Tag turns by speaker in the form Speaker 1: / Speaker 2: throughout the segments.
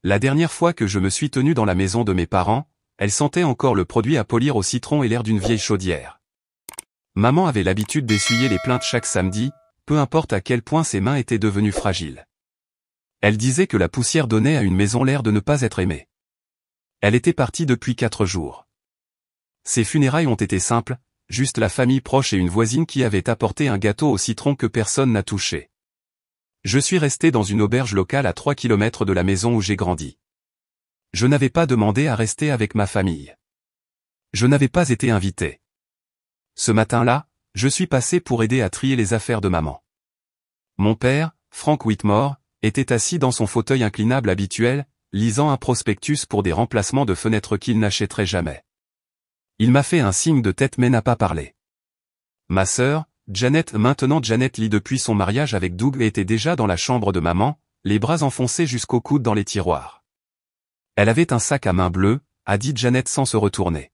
Speaker 1: La dernière fois que je me suis tenu dans la maison de mes parents, elle sentait encore le produit à polir au citron et l'air d'une vieille chaudière. Maman avait l'habitude d'essuyer les plaintes chaque samedi, peu importe à quel point ses mains étaient devenues fragiles. Elle disait que la poussière donnait à une maison l'air de ne pas être aimée. Elle était partie depuis 4 jours. Ses funérailles ont été simples, juste la famille proche et une voisine qui avait apporté un gâteau au citron que personne n'a touché. Je suis resté dans une auberge locale à 3 kilomètres de la maison où j'ai grandi. Je n'avais pas demandé à rester avec ma famille. Je n'avais pas été invité. Ce matin-là, je suis passé pour aider à trier les affaires de maman. Mon père, Frank Whitmore, était assis dans son fauteuil inclinable habituel, lisant un prospectus pour des remplacements de fenêtres qu'il n'achèterait jamais. Il m'a fait un signe de tête mais n'a pas parlé. Ma sœur, Janet lit depuis son mariage avec Doug et était déjà dans la chambre de maman, les bras enfoncés jusqu'au coude dans les tiroirs. Elle avait un sac à main bleu, a dit Janet sans se retourner.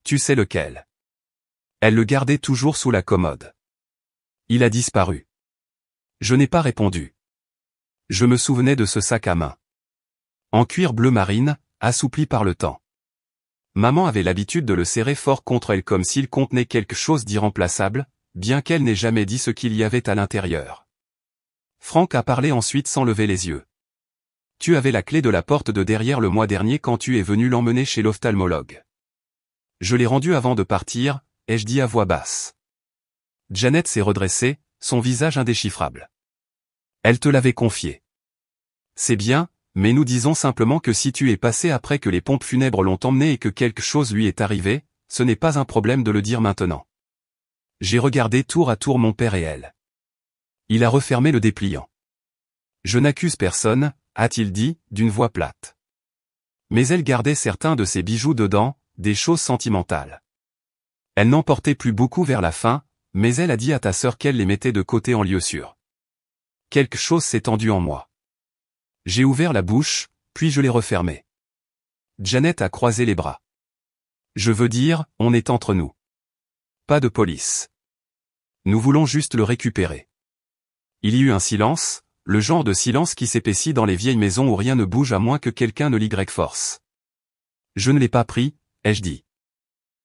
Speaker 1: Tu sais lequel? Elle le gardait toujours sous la commode. Il a disparu. Je n'ai pas répondu. Je me souvenais de ce sac à main. En cuir bleu marine, assoupli par le temps. Maman avait l'habitude de le serrer fort contre elle comme s'il contenait quelque chose d'irremplaçable, bien qu'elle n'ait jamais dit ce qu'il y avait à l'intérieur. Frank a parlé ensuite sans lever les yeux. Tu avais la clé de la porte de derrière le mois dernier quand tu es venu l'emmener chez l'ophtalmologue. Je l'ai rendue avant de partir, ai-je dit à voix basse. Janet s'est redressée, son visage indéchiffrable. Elle te l'avait confié. C'est bien, mais nous disons simplement que si tu es passé après que les pompes funèbres l'ont emmené et que quelque chose lui est arrivé, ce n'est pas un problème de le dire maintenant. J'ai regardé tour à tour mon père et elle. Il a refermé le dépliant. Je n'accuse personne, a-t-il dit, d'une voix plate. Mais elle gardait certains de ses bijoux dedans, des choses sentimentales. Elle n'en portait plus beaucoup vers la fin, mais elle a dit à ta sœur qu'elle les mettait de côté en lieu sûr. Quelque chose s'est tendu en moi. J'ai ouvert la bouche, puis je l'ai refermée. Janet a croisé les bras. Je veux dire, on est entre nous. Pas de police. Nous voulons juste le récupérer. Il y eut un silence, le genre de silence qui s'épaissit dans les vieilles maisons où rien ne bouge à moins que quelqu'un ne l'y force. Je ne l'ai pas pris, ai-je dit.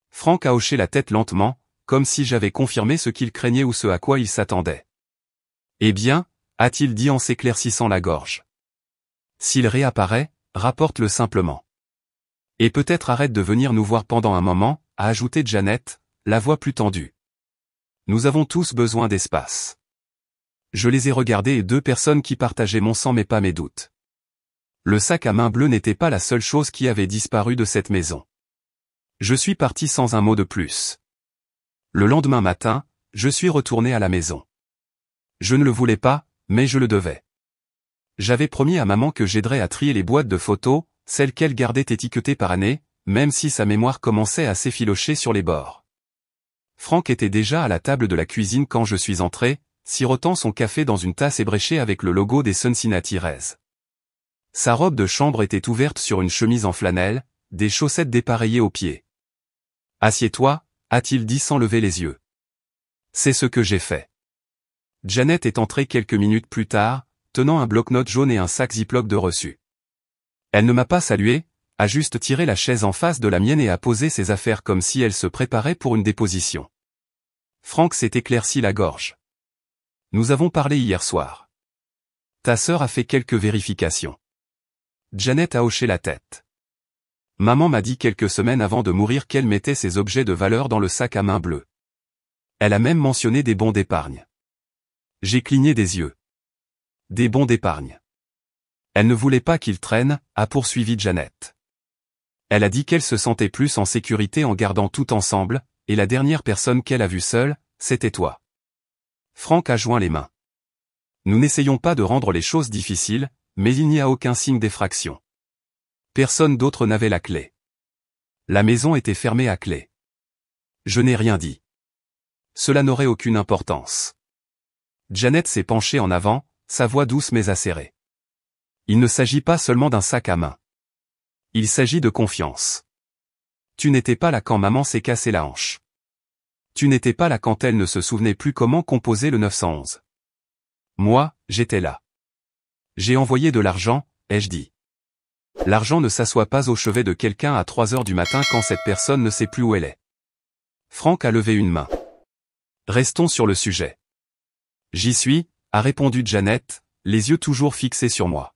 Speaker 1: Frank a hoché la tête lentement, comme si j'avais confirmé ce qu'il craignait ou ce à quoi il s'attendait. Eh bien, a-t-il dit en s'éclaircissant la gorge. S'il réapparaît, rapporte-le simplement. Et peut-être arrête de venir nous voir pendant un moment, a ajouté Janet, la voix plus tendue. Nous avons tous besoin d'espace. Je les ai regardés et 2 personnes qui partageaient mon sang mais pas mes doutes. Le sac à main bleu n'était pas la seule chose qui avait disparu de cette maison. Je suis parti sans un mot de plus. Le lendemain matin, je suis retourné à la maison. Je ne le voulais pas, mais je le devais. J'avais promis à maman que j'aiderais à trier les boîtes de photos, celles qu'elle gardait étiquetées par année, même si sa mémoire commençait à s'effilocher sur les bords. Frank était déjà à la table de la cuisine quand je suis entré, sirotant son café dans une tasse ébréchée avec le logo des Cincinnati Reds. Sa robe de chambre était ouverte sur une chemise en flanelle, des chaussettes dépareillées aux pieds. « Assieds-toi » a-t-il dit sans lever les yeux. C'est ce que j'ai fait. Janet est entrée quelques minutes plus tard, tenant un bloc-notes jaune et un sac Ziploc de reçus. Elle ne m'a pas salué, a juste tiré la chaise en face de la mienne et a posé ses affaires comme si elle se préparait pour une déposition. Frank s'est éclairci la gorge. Nous avons parlé hier soir. Ta sœur a fait quelques vérifications. Janet a hoché la tête. Maman m'a dit quelques semaines avant de mourir qu'elle mettait ses objets de valeur dans le sac à main bleu. Elle a même mentionné des bons d'épargne. J'ai cligné des yeux. Des bons d'épargne. Elle ne voulait pas qu'ils traînent, a poursuivi Janet. Elle a dit qu'elle se sentait plus en sécurité en gardant tout ensemble, et la dernière personne qu'elle a vue seule, c'était toi. Frank a joint les mains. Nous n'essayons pas de rendre les choses difficiles, mais il n'y a aucun signe d'effraction. Personne d'autre n'avait la clé. La maison était fermée à clé. Je n'ai rien dit. Cela n'aurait aucune importance. Janet s'est penchée en avant, sa voix douce mais acérée. Il ne s'agit pas seulement d'un sac à main. Il s'agit de confiance. Tu n'étais pas là quand maman s'est cassé la hanche. Tu n'étais pas là quand elle ne se souvenait plus comment composer le 911. Moi, j'étais là. J'ai envoyé de l'argent, ai-je dit. L'argent ne s'assoit pas au chevet de quelqu'un à 3 heures du matin quand cette personne ne sait plus où elle est. Franck a levé une main. Restons sur le sujet. J'y suis, a répondu Janet, les yeux toujours fixés sur moi.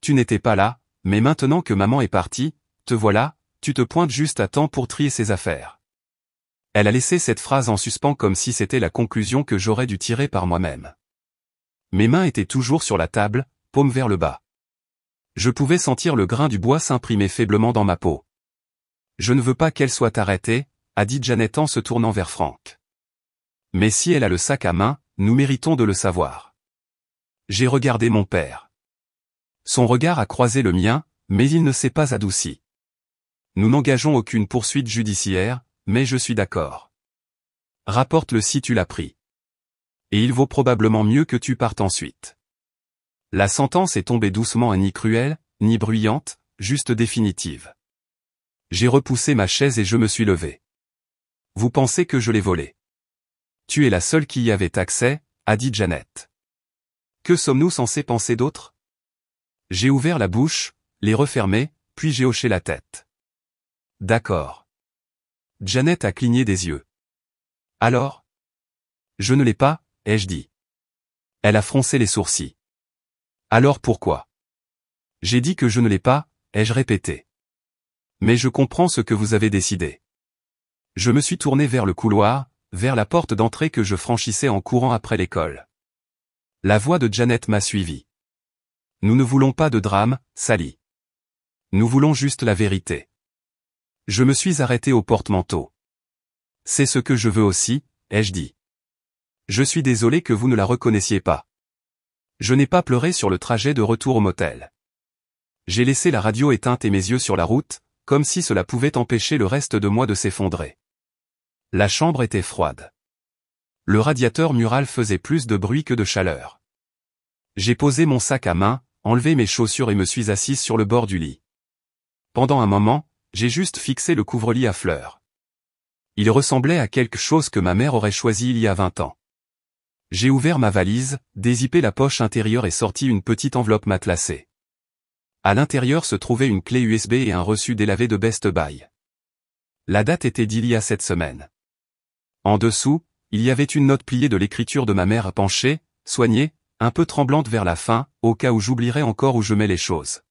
Speaker 1: Tu n'étais pas là, mais maintenant que maman est partie, te voilà, tu te pointes juste à temps pour trier ses affaires. Elle a laissé cette phrase en suspens comme si c'était la conclusion que j'aurais dû tirer par moi-même. Mes mains étaient toujours sur la table, paume vers le bas. Je pouvais sentir le grain du bois s'imprimer faiblement dans ma peau. Je ne veux pas qu'elle soit arrêtée, a dit Janet en se tournant vers Franck. Mais si elle a le sac à main, nous méritons de le savoir. J'ai regardé mon père. Son regard a croisé le mien, mais il ne s'est pas adouci. Nous n'engageons aucune poursuite judiciaire, mais je suis d'accord. Rapporte-le si tu l'as pris. Et il vaut probablement mieux que tu partes ensuite. La sentence est tombée doucement et ni cruelle, ni bruyante, juste définitive. J'ai repoussé ma chaise et je me suis levé. Vous pensez que je l'ai volé? Tu es la seule qui y avait accès, a dit Janet. Que sommes-nous censés penser d'autre? J'ai ouvert la bouche, les refermé, puis j'ai hoché la tête. D'accord. Janet a cligné des yeux. Alors? Je ne l'ai pas, ai-je dit. Elle a froncé les sourcils. Alors pourquoi? J'ai dit que je ne l'ai pas, ai-je répété. Mais je comprends ce que vous avez décidé. Je me suis tourné vers le couloir, vers la porte d'entrée que je franchissais en courant après l'école. La voix de Janet m'a suivi. Nous ne voulons pas de drame, Sally. Nous voulons juste la vérité. Je me suis arrêté au porte-manteau. C'est ce que je veux aussi, ai-je dit. Je suis désolé que vous ne la reconnaissiez pas. Je n'ai pas pleuré sur le trajet de retour au motel. J'ai laissé la radio éteinte et mes yeux sur la route, comme si cela pouvait empêcher le reste de moi de s'effondrer. La chambre était froide. Le radiateur mural faisait plus de bruit que de chaleur. J'ai posé mon sac à main, enlevé mes chaussures et me suis assise sur le bord du lit. Pendant un moment, j'ai juste fixé le couvre-lit à fleurs. Il ressemblait à quelque chose que ma mère aurait choisi il y a 20 ans. J'ai ouvert ma valise, dézippé la poche intérieure et sorti une petite enveloppe matelassée. À l'intérieur se trouvait une clé USB et un reçu délavé de Best Buy. La date était d'il y a 7 semaines. En dessous, il y avait une note pliée de l'écriture de ma mère penchée, soignée, un peu tremblante vers la fin, au cas où j'oublierais encore où je mets les choses.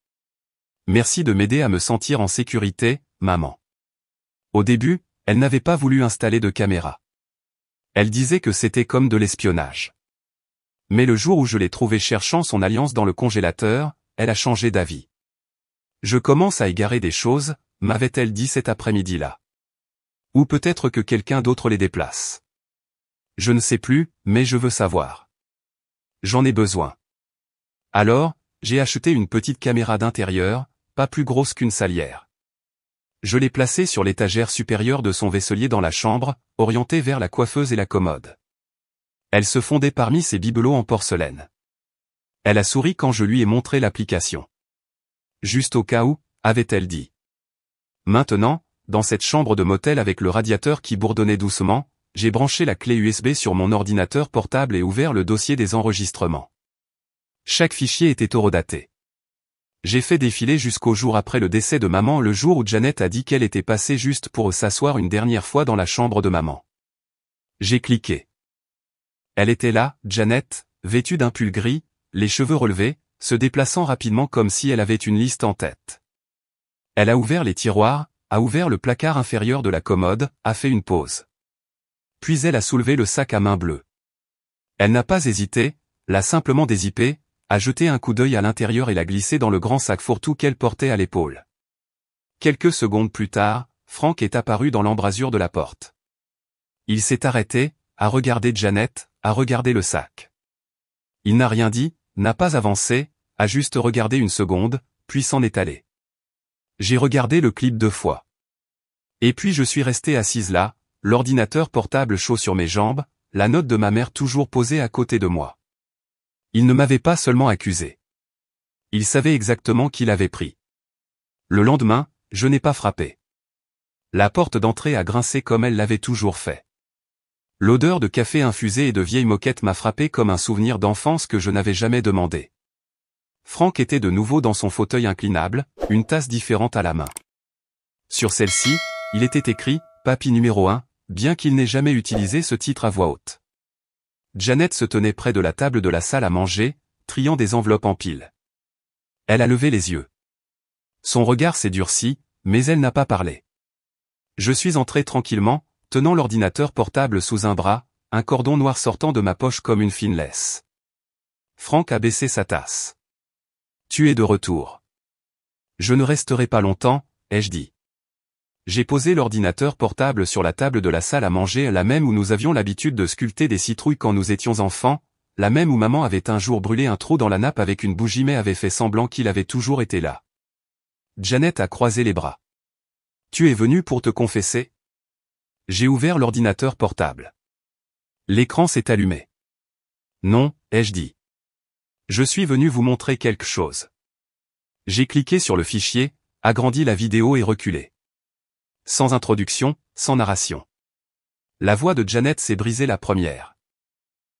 Speaker 1: Merci de m'aider à me sentir en sécurité, maman. Au début, elle n'avait pas voulu installer de caméra. Elle disait que c'était comme de l'espionnage. Mais le jour où je l'ai trouvée cherchant son alliance dans le congélateur, elle a changé d'avis. Je commence à égarer des choses, m'avait-elle dit cet après-midi-là. Ou peut-être que quelqu'un d'autre les déplace. Je ne sais plus, mais je veux savoir. J'en ai besoin. Alors, j'ai acheté une petite caméra d'intérieur, pas plus grosse qu'une salière. Je l'ai placée sur l'étagère supérieure de son vaisselier dans la chambre, orientée vers la coiffeuse et la commode. Elle se fondait parmi ses bibelots en porcelaine. Elle a souri quand je lui ai montré l'application. Juste au cas où, avait-elle dit. Maintenant, dans cette chambre de motel avec le radiateur qui bourdonnait doucement, j'ai branché la clé USB sur mon ordinateur portable et ouvert le dossier des enregistrements. Chaque fichier était horodaté. J'ai fait défiler jusqu'au jour après le décès de maman, le jour où Janet a dit qu'elle était passée juste pour s'asseoir une dernière fois dans la chambre de maman. J'ai cliqué. Elle était là, Janet, vêtue d'un pull gris, les cheveux relevés, se déplaçant rapidement comme si elle avait une liste en tête. Elle a ouvert les tiroirs, a ouvert le placard inférieur de la commode, a fait une pause. Puis elle a soulevé le sac à main bleu. Elle n'a pas hésité, l'a simplement dézippé, a jeté un coup d'œil à l'intérieur et l'a glissé dans le grand sac fourre-tout qu'elle portait à l'épaule. Quelques secondes plus tard, Franck est apparu dans l'embrasure de la porte. Il s'est arrêté, a regardé Janet, a regardé le sac. Il n'a rien dit, n'a pas avancé, a juste regardé une seconde, puis s'en est allé. J'ai regardé le clip 2 fois. Et puis je suis resté assise là, l'ordinateur portable chaud sur mes jambes, la note de ma mère toujours posée à côté de moi. Il ne m'avait pas seulement accusé. Il savait exactement qui l'avait pris. Le lendemain, je n'ai pas frappé. La porte d'entrée a grincé comme elle l'avait toujours fait. L'odeur de café infusé et de vieilles moquettes m'a frappé comme un souvenir d'enfance que je n'avais jamais demandé. Franck était de nouveau dans son fauteuil inclinable, une tasse différente à la main. Sur celle-ci, il était écrit « Papy numéro 1 », bien qu'il n'ait jamais utilisé ce titre à voix haute. Janet se tenait près de la table de la salle à manger, triant des enveloppes en pile. Elle a levé les yeux. Son regard s'est durci, mais elle n'a pas parlé. Je suis entré tranquillement, tenant l'ordinateur portable sous un bras, un cordon noir sortant de ma poche comme une fine laisse. Franck a baissé sa tasse. Tu es de retour. Je ne resterai pas longtemps, ai-je dit. J'ai posé l'ordinateur portable sur la table de la salle à manger, la même où nous avions l'habitude de sculpter des citrouilles quand nous étions enfants, la même où maman avait un jour brûlé un trou dans la nappe avec une bougie mais avait fait semblant qu'il avait toujours été là. Janet a croisé les bras. Tu es venu pour te confesser? J'ai ouvert l'ordinateur portable. L'écran s'est allumé. Non, ai-je dit. Je suis venu vous montrer quelque chose. J'ai cliqué sur le fichier, agrandi la vidéo et reculé. Sans introduction, sans narration. La voix de Janet s'est brisée la première.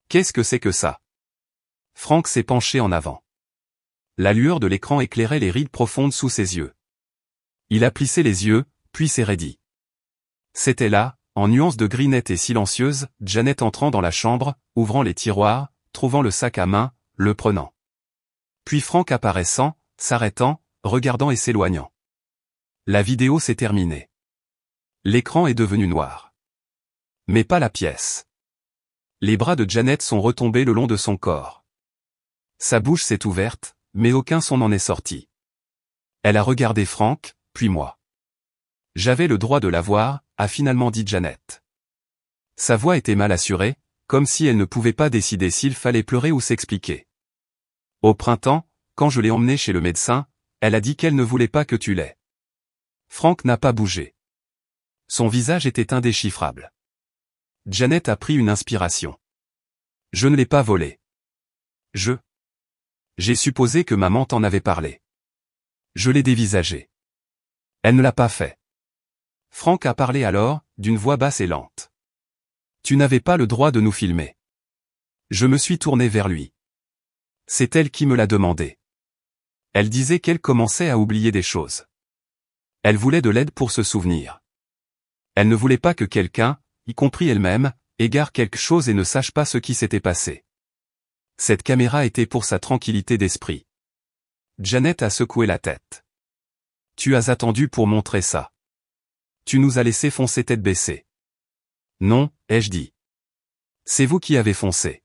Speaker 1: Qu'est-ce que c'est que ça? Franck s'est penché en avant. La lueur de l'écran éclairait les rides profondes sous ses yeux. Il a plissé les yeux, puis s'est raidi. C'était là, en nuances de gris nette et silencieuse, Janet entrant dans la chambre, ouvrant les tiroirs, trouvant le sac à main, le prenant. Puis Franck apparaissant, s'arrêtant, regardant et s'éloignant. La vidéo s'est terminée. L'écran est devenu noir. Mais pas la pièce. Les bras de Janet sont retombés le long de son corps. Sa bouche s'est ouverte, mais aucun son n'en est sorti. Elle a regardé Franck, puis moi. J'avais le droit de la voir, a finalement dit Janet. Sa voix était mal assurée, comme si elle ne pouvait pas décider s'il fallait pleurer ou s'expliquer. Au printemps, quand je l'ai emmenée chez le médecin, elle a dit qu'elle ne voulait pas que tu l'aies. Franck n'a pas bougé. Son visage était indéchiffrable. Janet a pris une inspiration. Je ne l'ai pas volé. J'ai supposé que maman t'en avait parlé. Je l'ai dévisagé. Elle ne l'a pas fait. Franck a parlé alors, d'une voix basse et lente. Tu n'avais pas le droit de nous filmer. Je me suis tourné vers lui. C'est elle qui me l'a demandé. Elle disait qu'elle commençait à oublier des choses. Elle voulait de l'aide pour se souvenir. Elle ne voulait pas que quelqu'un, y compris elle-même, égare quelque chose et ne sache pas ce qui s'était passé. Cette caméra était pour sa tranquillité d'esprit. Janet a secoué la tête. Tu as attendu pour montrer ça. Tu nous as laissé foncer tête baissée. Non, ai-je dit. C'est vous qui avez foncé.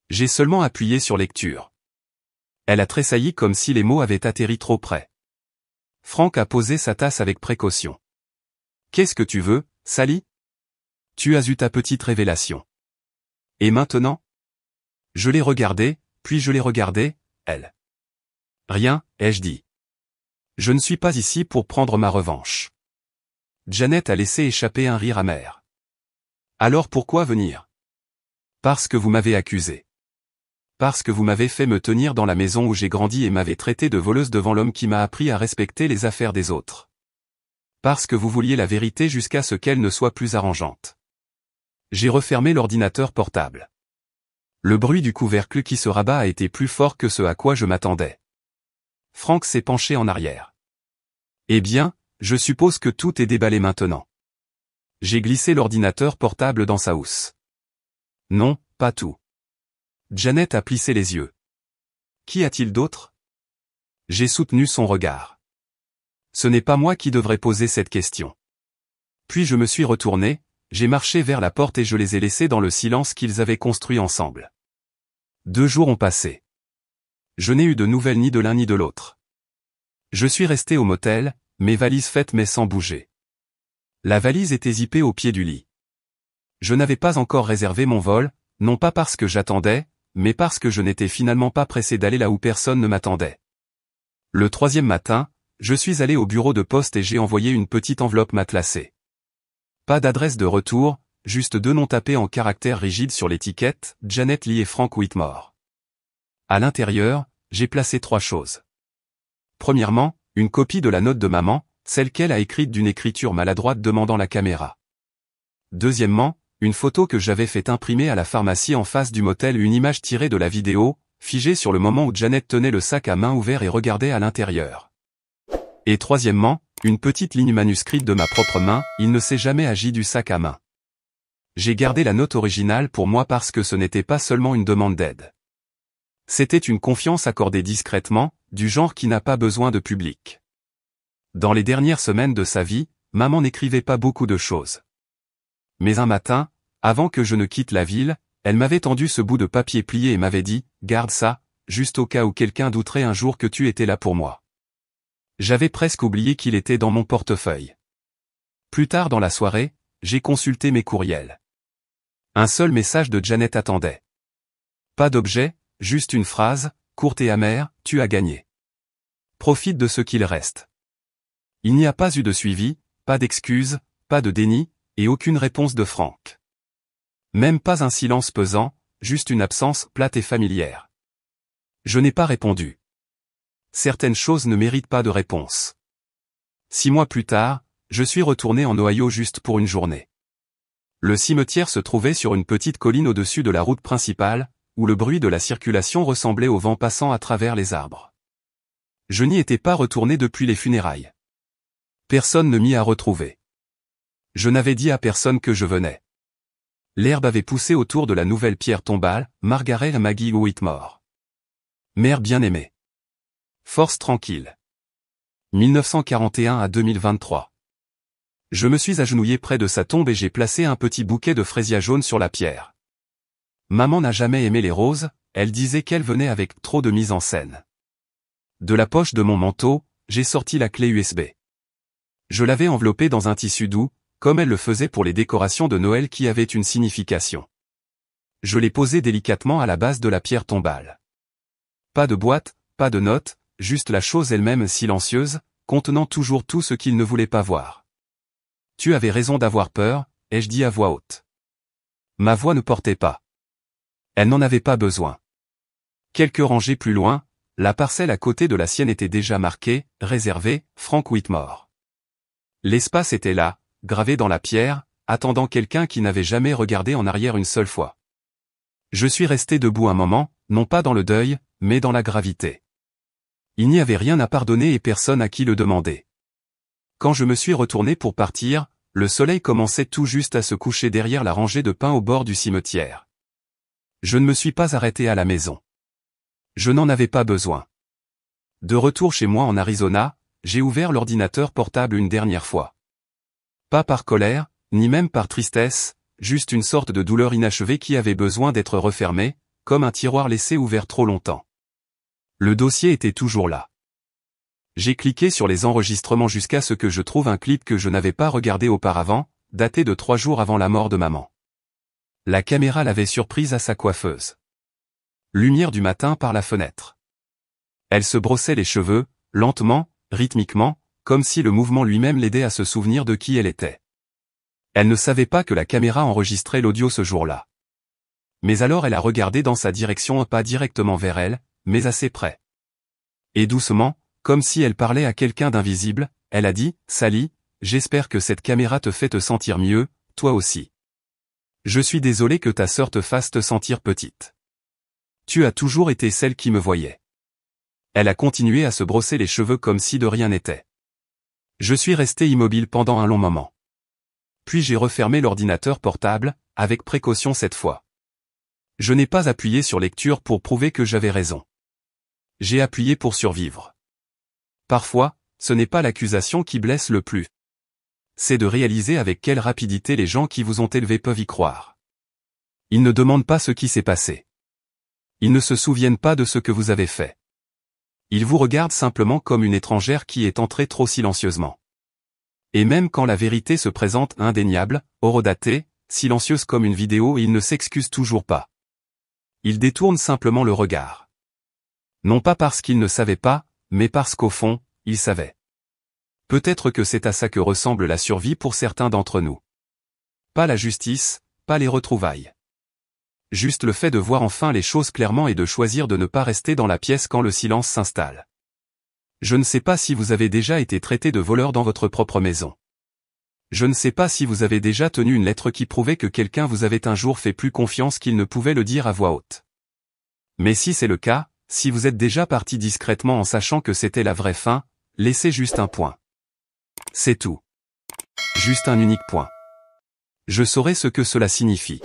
Speaker 1: J'ai seulement appuyé sur lecture. Elle a tressailli comme si les mots avaient atterri trop près. Franck a posé sa tasse avec précaution. Qu'est-ce que tu veux, Sally? Tu as eu ta petite révélation. Et maintenant? Je l'ai regardée, puis je l'ai regardée, elle. Rien, ai-je dit. Je ne suis pas ici pour prendre ma revanche. Janet a laissé échapper un rire amer. Alors pourquoi venir? Parce que vous m'avez accusé. Parce que vous m'avez fait me tenir dans la maison où j'ai grandi et m'avez traité de voleuse devant l'homme qui m'a appris à respecter les affaires des autres. Parce que vous vouliez la vérité jusqu'à ce qu'elle ne soit plus arrangeante. J'ai refermé l'ordinateur portable. Le bruit du couvercle qui se rabat a été plus fort que ce à quoi je m'attendais. Franck s'est penché en arrière. Eh bien, je suppose que tout est déballé maintenant. J'ai glissé l'ordinateur portable dans sa housse. Non, pas tout. Janet a plissé les yeux. Qu'y a-t-il d'autre? J'ai soutenu son regard. Ce n'est pas moi qui devrais poser cette question. Puis je me suis retourné, j'ai marché vers la porte et je les ai laissés dans le silence qu'ils avaient construit ensemble. 2 jours ont passé. Je n'ai eu de nouvelles ni de l'un ni de l'autre. Je suis resté au motel, mes valises faites mais sans bouger. La valise était zippée au pied du lit. Je n'avais pas encore réservé mon vol, non pas parce que j'attendais, mais parce que je n'étais finalement pas pressé d'aller là où personne ne m'attendait. Le 3e matin, je suis allé au bureau de poste et j'ai envoyé une petite enveloppe matelassée. Pas d'adresse de retour, juste 2 noms tapés en caractères rigides sur l'étiquette, Janet Lee et Frank Whitmore. À l'intérieur, j'ai placé 3 choses. Premièrement, une copie de la note de maman, celle qu'elle a écrite d'une écriture maladroite demandant la caméra. Deuxièmement, une photo que j'avais fait imprimer à la pharmacie en face du motel, une image tirée de la vidéo, figé sur le moment où Janet tenait le sac à main ouvert et regardait à l'intérieur. Et troisièmement, une petite ligne manuscrite de ma propre main, il ne s'est jamais agi du sac à main. J'ai gardé la note originale pour moi parce que ce n'était pas seulement une demande d'aide. C'était une confiance accordée discrètement, du genre qui n'a pas besoin de public. Dans les dernières semaines de sa vie, maman n'écrivait pas beaucoup de choses. Mais un matin, avant que je ne quitte la ville, elle m'avait tendu ce bout de papier plié et m'avait dit « Garde ça, juste au cas où quelqu'un douterait un jour que tu étais là pour moi. » J'avais presque oublié qu'il était dans mon portefeuille. Plus tard dans la soirée, j'ai consulté mes courriels. Un seul message de Janet attendait. Pas d'objet, juste une phrase, courte et amère, « Tu as gagné. Profite de ce qu'il reste. » Il n'y a pas eu de suivi, pas d'excuses, pas de déni, et aucune réponse de Franck. Même pas un silence pesant, juste une absence plate et familière. Je n'ai pas répondu. Certaines choses ne méritent pas de réponse. 6 mois plus tard, je suis retourné en Ohio juste pour une journée. Le cimetière se trouvait sur une petite colline au-dessus de la route principale, où le bruit de la circulation ressemblait au vent passant à travers les arbres. Je n'y étais pas retourné depuis les funérailles. Personne ne m'y a retrouvé. Je n'avais dit à personne que je venais. L'herbe avait poussé autour de la nouvelle pierre tombale, Margaret Maggie Whitmore. Mère bien-aimée. Force tranquille. 1941 à 2023. Je me suis agenouillé près de sa tombe et j'ai placé un petit bouquet de fraisiers jaunes sur la pierre. Maman n'a jamais aimé les roses, elle disait qu'elles venaient avec trop de mise en scène. De la poche de mon manteau, j'ai sorti la clé USB. Je l'avais enveloppée dans un tissu doux, comme elle le faisait pour les décorations de Noël qui avaient une signification. Je l'ai posée délicatement à la base de la pierre tombale. Pas de boîte, pas de notes, juste la chose elle-même silencieuse, contenant toujours tout ce qu'il ne voulait pas voir. Tu avais raison d'avoir peur, ai-je dit à voix haute. Ma voix ne portait pas. Elle n'en avait pas besoin. Quelques rangées plus loin, la parcelle à côté de la sienne était déjà marquée, réservée, Frank Whitmore. L'espace était là, gravé dans la pierre, attendant quelqu'un qui n'avait jamais regardé en arrière une seule fois. Je suis resté debout un moment, non pas dans le deuil, mais dans la gravité. Il n'y avait rien à pardonner et personne à qui le demander. Quand je me suis retourné pour partir, le soleil commençait tout juste à se coucher derrière la rangée de pins au bord du cimetière. Je ne me suis pas arrêté à la maison. Je n'en avais pas besoin. De retour chez moi en Arizona, j'ai ouvert l'ordinateur portable une dernière fois. Pas par colère, ni même par tristesse, juste une sorte de douleur inachevée qui avait besoin d'être refermée, comme un tiroir laissé ouvert trop longtemps. Le dossier était toujours là. J'ai cliqué sur les enregistrements jusqu'à ce que je trouve un clip que je n'avais pas regardé auparavant, daté de 3 jours avant la mort de maman. La caméra l'avait surprise à sa coiffeuse. Lumière du matin par la fenêtre. Elle se brossait les cheveux, lentement, rythmiquement, comme si le mouvement lui-même l'aidait à se souvenir de qui elle était. Elle ne savait pas que la caméra enregistrait l'audio ce jour-là. Mais alors elle a regardé dans sa direction, pas directement vers elle, mais assez près. Et doucement, comme si elle parlait à quelqu'un d'invisible, elle a dit « Sally, j'espère que cette caméra te fait te sentir mieux, toi aussi. Je suis désolé que ta sœur te fasse te sentir petite. Tu as toujours été celle qui me voyait. » Elle a continué à se brosser les cheveux comme si de rien n'était. Je suis resté immobile pendant un long moment. Puis j'ai refermé l'ordinateur portable, avec précaution cette fois. Je n'ai pas appuyé sur lecture pour prouver que j'avais raison. J'ai appuyé pour survivre. Parfois, ce n'est pas l'accusation qui blesse le plus. C'est de réaliser avec quelle rapidité les gens qui vous ont élevé peuvent y croire. Ils ne demandent pas ce qui s'est passé. Ils ne se souviennent pas de ce que vous avez fait. Ils vous regardent simplement comme une étrangère qui est entrée trop silencieusement. Et même quand la vérité se présente indéniable, horodatée, silencieuse comme une vidéo, ils ne s'excusent toujours pas. Ils détournent simplement le regard. Non pas parce qu'ils ne savaient pas, mais parce qu'au fond, ils savaient. Peut-être que c'est à ça que ressemble la survie pour certains d'entre nous. Pas la justice, pas les retrouvailles. Juste le fait de voir enfin les choses clairement et de choisir de ne pas rester dans la pièce quand le silence s'installe. Je ne sais pas si vous avez déjà été traité de voleur dans votre propre maison. Je ne sais pas si vous avez déjà tenu une lettre qui prouvait que quelqu'un vous avait un jour fait plus confiance qu'il ne pouvait le dire à voix haute. Mais si c'est le cas, si vous êtes déjà parti discrètement en sachant que c'était la vraie fin, laissez juste un point. C'est tout. Juste un unique point. Je saurai ce que cela signifie.